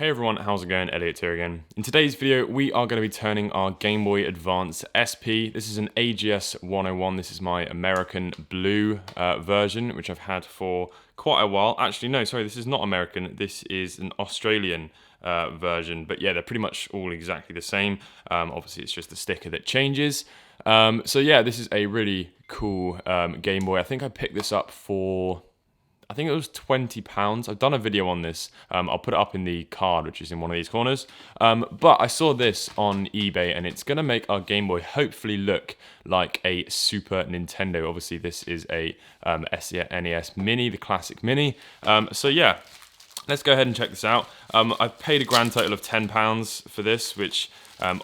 Hey everyone, how's it going? Elliot here again. In today's video, we are going to be turning our Game Boy Advance SP. This is an AGS 101. This is my American blue version, which I've had for quite a while. Actually, no, sorry, this is not American. This is an Australian version. But yeah, they're pretty much all exactly the same. Obviously, it's just the sticker that changes. So yeah, this is a really cool Game Boy. I think I picked this up for... I think it was £20. I've done a video on this. I'll put it up in the card, which is in one of these corners. But I saw this on eBay, and it's going to make our Game Boy hopefully look like a Super Nintendo. Obviously, this is a SNES Mini, the classic Mini. So yeah, let's go ahead and check this out. I've paid a grand total of £10 for this, which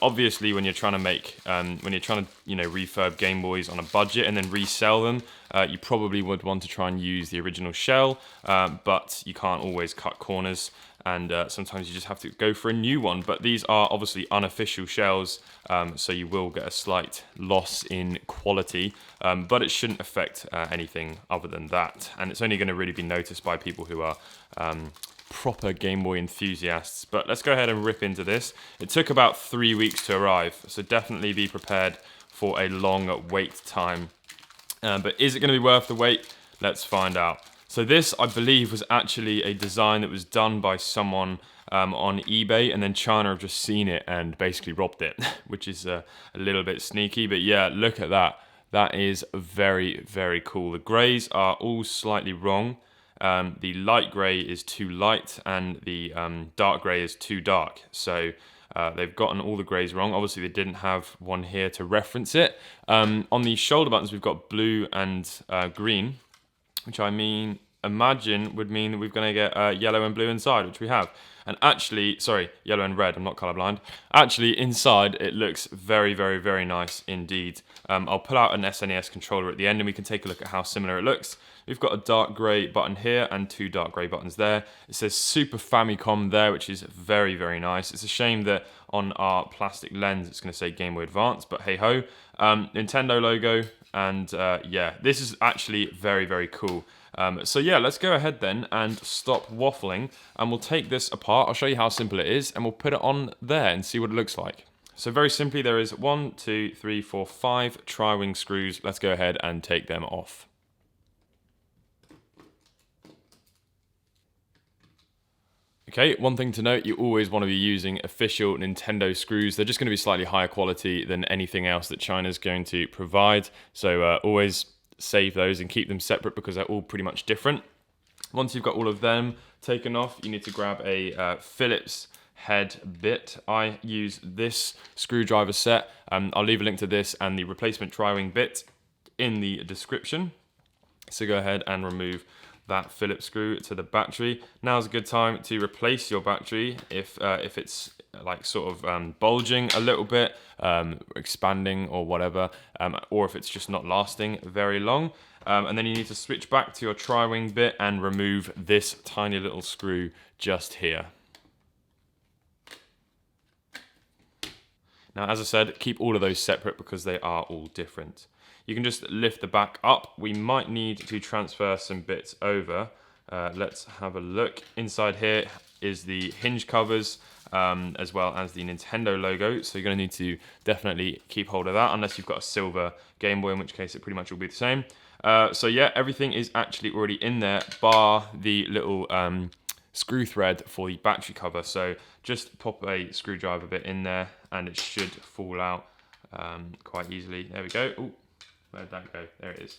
obviously when you're trying to make, refurb Game Boys on a budget and then resell them, you probably would want to try and use the original shell, but you can't always cut corners, and sometimes you just have to go for a new one. But these are obviously unofficial shells, so you will get a slight loss in quality, but it shouldn't affect anything other than that. And it's only going to really be noticed by people who are proper Game Boy enthusiasts. But let's go ahead and rip into this. It took about 3 weeks to arrive, so definitely be prepared for a long wait time. But is it going to be worth the wait? Let's find out. So this, I believe, was actually a design that was done by someone on eBay, and then China have just seen it and basically robbed it, which is a little bit sneaky. But yeah, look at that. That is very, very cool. The greys are all slightly wrong. The light grey is too light, and the dark grey is too dark. So they've gotten all the greys wrong. Obviously, they didn't have one here to reference it. On the shoulder buttons, we've got blue and green, which imagine would mean that we're going to get yellow and blue inside, which we have. And actually, sorry, yellow and red, I'm not colorblind. Actually, inside, it looks very, very, very nice indeed. I'll pull out an SNES controller at the end and we can take a look at how similar it looks. We've got a dark grey button here and two dark grey buttons there. It says Super Famicom there, which is very, very nice. It's a shame that on our plastic lens, it's going to say Game Boy Advance, but hey ho. Nintendo logo, and yeah, this is actually very, very cool. So yeah, let's go ahead then and stop waffling, and we'll take this apart. I'll show you how simple it is, and we'll put it on there and see what it looks like. So very simply, there is 1, 2, 3, 4, 5 tri-wing screws. Let's go ahead and take them off. Okay, one thing to note, you always want to be using official Nintendo screws. They're just going to be slightly higher quality than anything else that China's going to provide. So always save those and keep them separate because they're all pretty much different. Once you've got all of them taken off, you need to grab a Phillips head bit. I use this screwdriver set. I'll leave a link to this and the replacement tri-wing bit in the description. So go ahead and remove that Phillips screw to the battery. Now's a good time to replace your battery if it's like sort of bulging a little bit, expanding or whatever, or if it's just not lasting very long. And then you need to switch back to your tri-wing bit and remove this tiny little screw just here. Now, as I said, keep all of those separate because they are all different. You can just lift the back up. We might need to transfer some bits over. Let's have a look. Inside here is the hinge covers, as well as the Nintendo logo. So you're going to need to definitely keep hold of that, unless you've got a silver Game Boy, in which case it pretty much will be the same. So yeah, everything is actually already in there, bar the little screw thread for the battery cover. So just pop a screwdriver bit in there and it should fall out quite easily. There we go. Ooh. Where'd that go? There it is.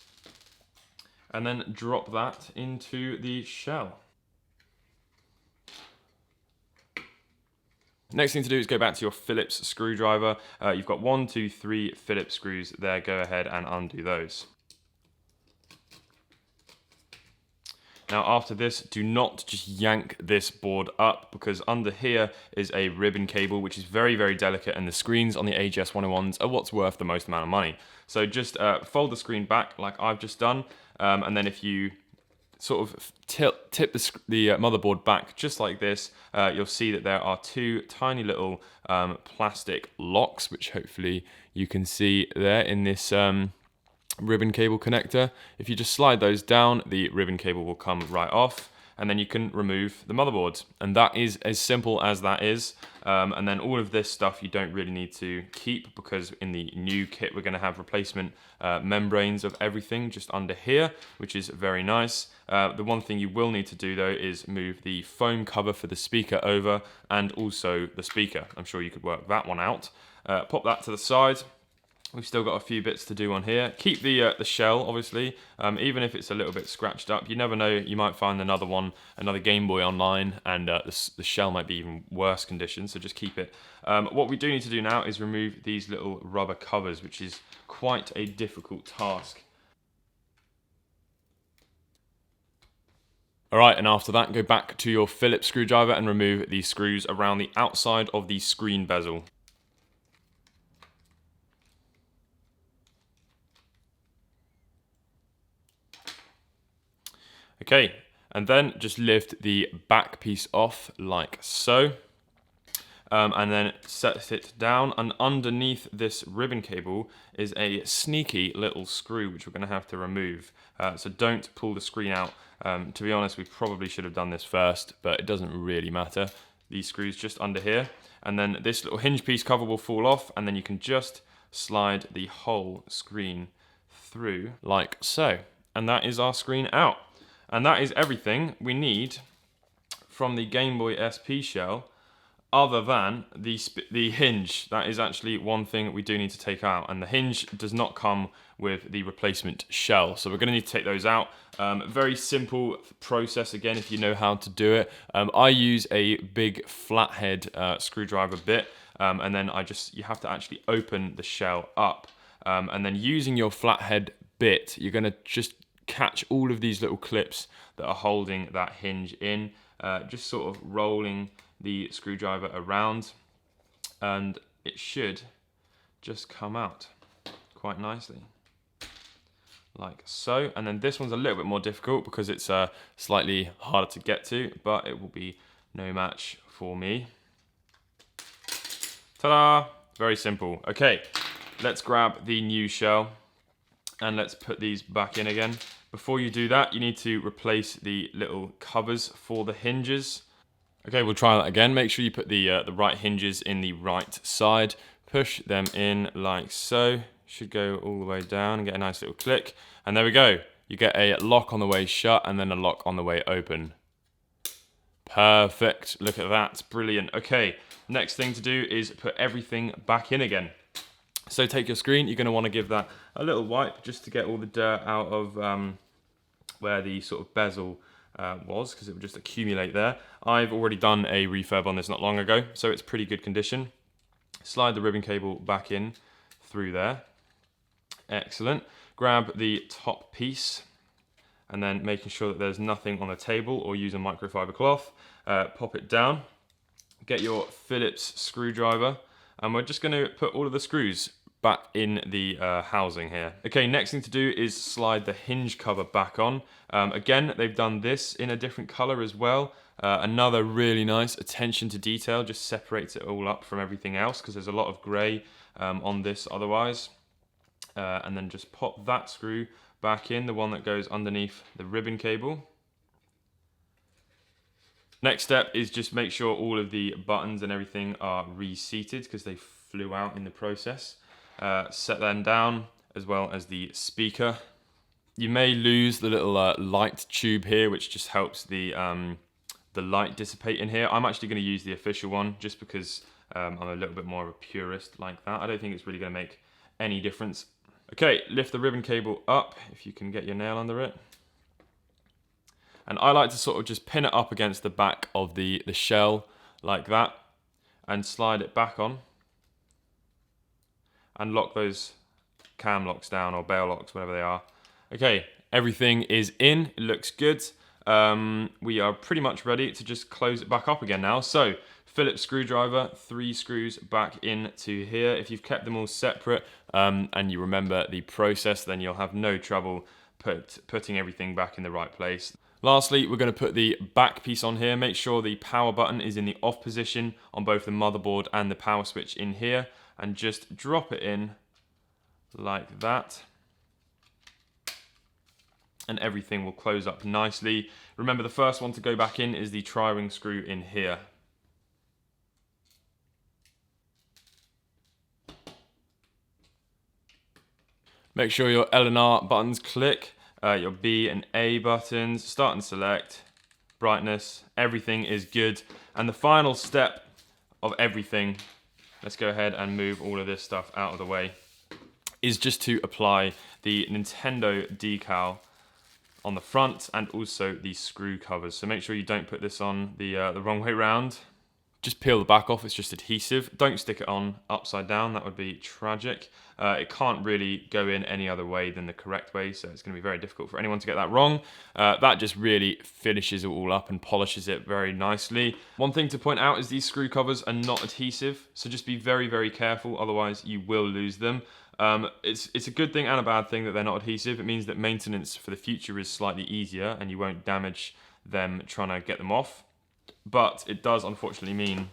And then drop that into the shell. Next thing to do is go back to your Phillips screwdriver. You've got 1, 2, 3 Phillips screws there. Go ahead and undo those. Now after this, do not just yank this board up because under here is a ribbon cable which is very, very delicate, and the screens on the AGS 101s are what's worth the most amount of money. So just fold the screen back like I've just done, and then if you sort of tip the motherboard back just like this, you'll see that there are two tiny little plastic locks, which hopefully you can see there in this ribbon cable connector. If you just slide those down, the ribbon cable will come right off. and then you can remove the motherboard. And that is as simple as that is. And then all of this stuff you don't really need to keep, because in the new kit we're going to have replacement membranes of everything just under here, which is very nice. The one thing you will need to do though is move the foam cover for the speaker over, and also the speaker. I'm sure you could work that one out. Pop that to the side. We've still got a few bits to do on here. Keep the shell, obviously, even if it's a little bit scratched up. You never know, you might find another Game Boy online, and the shell might be even worse condition, so just keep it. What we do need to do now is remove these little rubber covers, which is quite a difficult task. Alright, and after that, go back to your Phillips screwdriver and remove these screws around the outside of the screen bezel. Okay, and then just lift the back piece off like so, and then set it down, and underneath this ribbon cable is a sneaky little screw which we're going to have to remove. So don't pull the screen out. To be honest, we probably should have done this first, but it doesn't really matter. These screws just under here, and then this little hinge piece cover will fall off, and then you can just slide the whole screen through like so. And that is our screen out. And that is everything we need from the Game Boy SP shell, other than the hinge. That is actually one thing we do need to take out, and the hinge does not come with the replacement shell, so we're going to need to take those out. Very simple process, again, if you know how to do it. I use a big flathead screwdriver bit, and then you have to actually open the shell up, and then using your flathead bit, you're going to just catch all of these little clips that are holding that hinge in, just sort of rolling the screwdriver around, and it should just come out quite nicely like so. And then this one's a little bit more difficult because it's slightly harder to get to, but it will be no match for me. Ta-da! Very simple. Okay, let's grab the new shell and let's put these back in again. Before you do that, you need to replace the little covers for the hinges. Okay, we'll try that again. Make sure you put the right hinges in the right side. Push them in like so. Should go all the way down and get a nice little click. And there we go. You get a lock on the way shut and then a lock on the way open. Perfect. Look at that. Brilliant. Okay, next thing to do is put everything back in again. So take your screen, you're going to want to give that a little wipe just to get all the dirt out of where the sort of bezel was, because it would just accumulate there. I've already done a refurb on this not long ago, so it's pretty good condition. Slide the ribbon cable back in through there. Excellent. Grab the top piece, and then making sure that there's nothing on the table, or use a microfiber cloth. Pop it down. Get your Phillips screwdriver, and we're just going to put all of the screws back in the housing here. Okay, next thing to do is slide the hinge cover back on. Again, they've done this in a different color as well. Another really nice attention to detail, just separates it all up from everything else, because there's a lot of gray on this otherwise. And then just pop that screw back in, the one that goes underneath the ribbon cable. Next step is just make sure all of the buttons and everything are reseated, because they flew out in the process. Set them down, as well as the speaker. You may lose the little light tube here, which just helps the light dissipate in here. I'm actually going to use the official one, just because I'm a little bit more of a purist like that. I don't think it's really going to make any difference. Okay, lift the ribbon cable up, if you can get your nail under it. And I like to sort of just pin it up against the back of the shell, like that, and slide it back on. And lock those cam locks down, or bail locks, whatever they are. Okay, everything is in, it looks good. We are pretty much ready to just close it back up again now. So, Phillips screwdriver, 3 screws back into here. If you've kept them all separate and you remember the process, then you'll have no trouble putting everything back in the right place. Lastly, we're going to put the back piece on here. Make sure the power button is in the off position on both the motherboard and the power switch in here, and just drop it in like that. and everything will close up nicely. Remember, the first one to go back in is the tri-ring screw in here. Make sure your L and R buttons click, your B and A buttons, start and select, brightness, everything is good. And the final step of everything, let's go ahead and move all of this stuff out of the way, is just to apply the Nintendo decal on the front and also the screw covers. So make sure you don't put this on the wrong way round. Just peel the back off, it's just adhesive. Don't stick it on upside down, that would be tragic. It can't really go in any other way than the correct way, so it's going to be very difficult for anyone to get that wrong. That just really finishes it all up and polishes it very nicely. One thing to point out is these screw covers are not adhesive, so just be very, very careful, otherwise you will lose them. It's a good thing and a bad thing that they're not adhesive. It means that maintenance for the future is slightly easier and you won't damage them trying to get them off. But it does unfortunately mean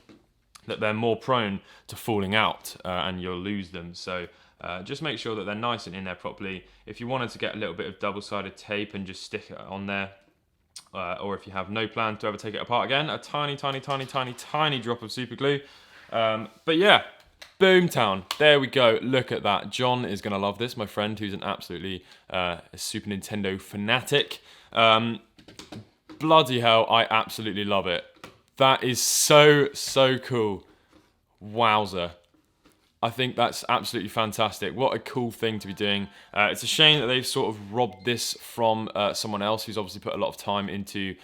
that they're more prone to falling out and you'll lose them. So just make sure that they're nice and in there properly. If you wanted to get a little bit of double-sided tape and just stick it on there, or if you have no plan to ever take it apart again, a tiny, tiny, tiny, tiny, tiny drop of super glue. But yeah, Boomtown, there we go. Look at that. John is going to love this, my friend, who's an absolutely a Super Nintendo fanatic. Bloody hell, I absolutely love it. That is so, so cool. Wowzer. I think that's absolutely fantastic. What a cool thing to be doing. It's a shame that they've sort of robbed this from someone else who's obviously put a lot of time into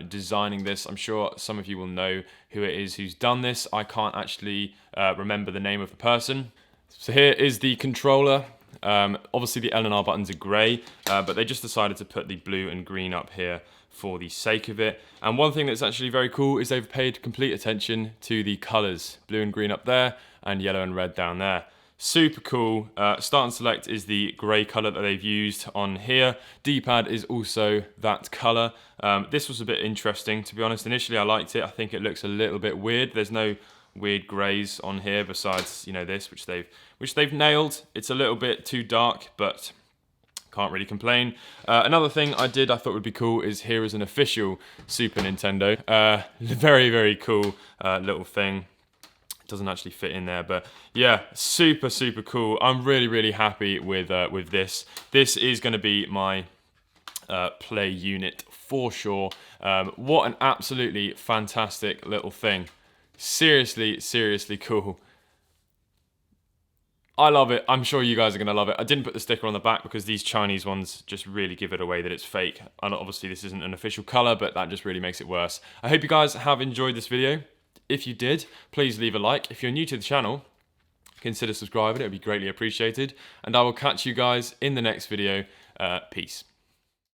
designing this. I'm sure some of you will know who it is who's done this. I can't actually remember the name of the person. So here is the controller. Obviously the L and R buttons are grey, but they just decided to put the blue and green up here for the sake of it. And one thing that's actually very cool is they've paid complete attention to the colours. Blue and green up there, and yellow and red down there. Super cool. Start and select is the grey colour that they've used on here. D-pad is also that colour. This was a bit interesting, to be honest. Initially I liked it. I think it looks a little bit weird. There's no weird greys on here besides, you know, this, which they've nailed. It's a little bit too dark, but can't really complain. Another thing I thought would be cool is here is an official Super Nintendo. Very, very cool little thing. Doesn't actually fit in there, but yeah, super, super cool. I'm really, really happy with this. This is going to be my play unit for sure. What an absolutely fantastic little thing. Seriously, seriously cool. I love it. I'm sure you guys are going to love it. I didn't put the sticker on the back because these Chinese ones just really give it away that it's fake. And obviously this isn't an official colour, but that just really makes it worse. I hope you guys have enjoyed this video. If you did, please leave a like. If you're new to the channel, consider subscribing. It would be greatly appreciated. And I will catch you guys in the next video. Peace.